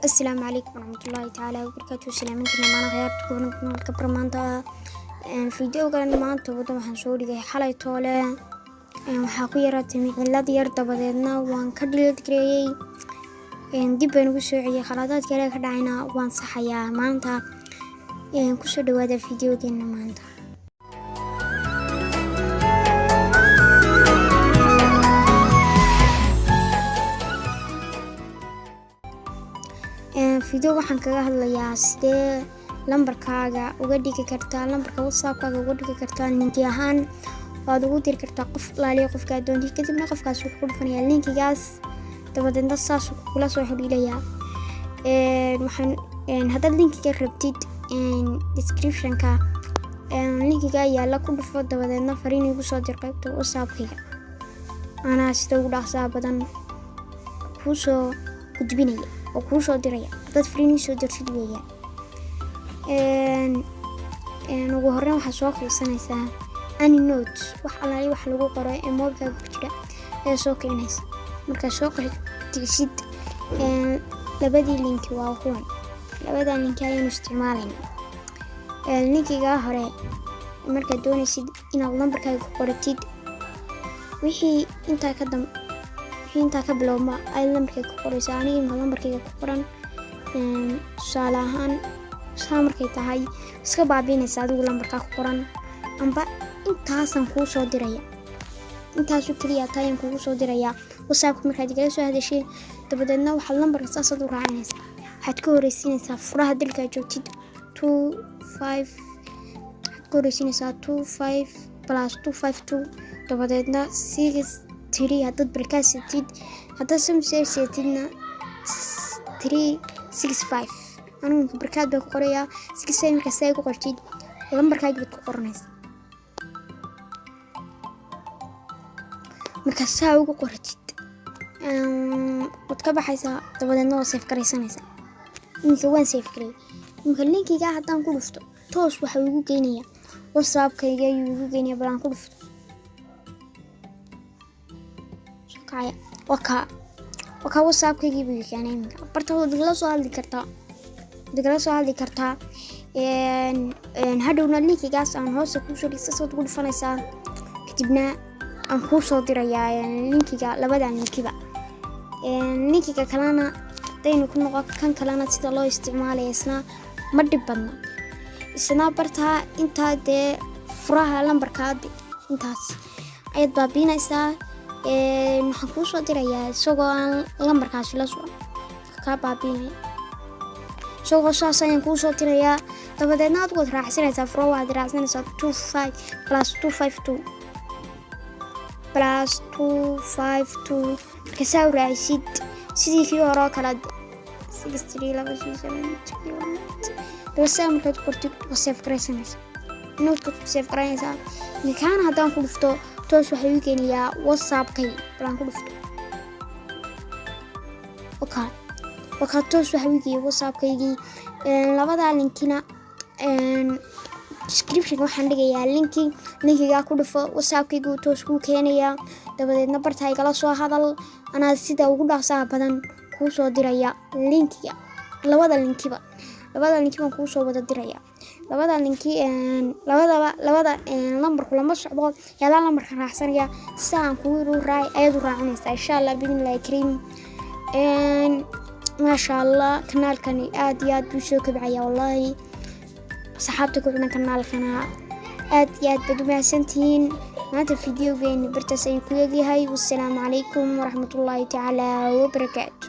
السلام عليكم ورحمة الله تعالى وبركاته. سلامتنا معنا غيرتكم كبر مانتا فيديو قال مانتا ودا waxaan soo dhigay xalay toole waxa ku yaraatay cilad yar dabadeedna waan ka delete gareeyay dib baan ugu soo celiyay khaladaad kale ka dhacayna waan saxayaa maanta ku soo dhawaada fiidiyogeena maanta. فيديو waxaan kaga hadlayaa sidee lambarkaaga uga dhigi kartaa lambarka WhatsApp-kaaga uga dhigi kartaa linki ahaan waad ugu diri kartaa qof laaliyo qofka doonti kadibna qofkaas wuxuu ku dhufanayaa linkigaas dabadeedna saas kula soo xiriirayaa waxaan hadda linkiga rabtid description-ka linkiga yaala ku dhufo dabadeedna fariin igu soo dir qaybta WhatsApp-kayga ana sida ugu dhaqsaa badan ku soo gudbinaya oo ku soo diraya dad fariin soo dirsid weeyaan ugu horreyn waxa soo fiirsanaysaa any note wax alaali wax lagu qoro ee mobilka ku jira ee soo keenaysa marka soo qortid labadii linki waa kuwan labada linki ayaan isticmaalayna linkiga hore marka doonaysid inaad lambarkaaga ku qoratid wixii inta ka bilowma ay lambarkayga ku qoraysaa aniga lambarkayga ku qoran tusaale ahaan saa markay tahay iska baabiinaysa adigu lambarkaa ku qoran amba intaasan kuu soo diraya intaasu keliya taayaan kugu soo diraya WhatsApp markaad igala soo hadashay dabadeedna waxaad lambarka saasaad u raacinaysaa waxaad ka horeysiinaysaa furaha dalka joogtid 25 dabadeedna 6 haddaad barkaasatid haddaad samseysatidna 365 anugu barkaad baa ku qorayaa 6 markaas ay ku qortid lambarkaaga baad ku qoranaysaa markaas saa ugu qortid waad ka baxaysaa dabadeedna waa save garaysanaysaa ninka waan save garay marka linkiga haddaan ku dhufto toos waxa ugu geynayaa WhatsApp-kayga ayuu ugu geynayaa balaan ku dhufto waka WhatsApp-kayga buu keenay barta digala soo hadli kartaa hadhowna linkigaas aan hoos ku soo dhigay ku dhufanaysaa kadibna aan ku soo dirayaa linkiga labadan linkiba linkiga kalena daynu ku noqon kan kalena sida loo isticmaalayo isna ma dhib badna isna barta inta de furaha lambarkaada intaas ayaad baabiinaysaa waxaan kuu soo dirayaa isagoo aan lambarkaasi la socon ka baabiinaya isagoo saas ayaan kuu soo dirayaa dabadeedna aad waad raacsanaysaa furo waad raacsanaysaa 25+252 marka saa u raacisid sidii kii hore oo kale 63 markaad qortid waa save garaysanaysaa noodka ku save garanaysaa ninkaan haddaan ku dhufto toos waxay u keenayaa WhatsApp-kay balan ku dhufto waka toos waxay u keenayaa WhatsApp-kaygii labada linkina description waxaan dhigayaa linkiga ku dhufo WhatsApp-kaygu toos ku keenayaa dabadeedna barta igala soo hadal anaa sida ugu dhaqsaha badan ku soo diraya linkiga labada linkiba ku soo wada diraya labada linki labada lambarku lama socdo yala lambarka raacsanaya saan ku raay ayadu raacinaysaa insha Allah bidnillaahi kariim ma sha Allah kanaalkani aad iyo aad buu soo kobcaya wallahi saxaabta ku xidhan kanaalkana aad iyo aad baad u mahadsantihiin maanta fiidiyogeena bartaas ayuu ku eegyahay wassalaamu calaykum waraxmatullaahi tacaala wabarakaatuh.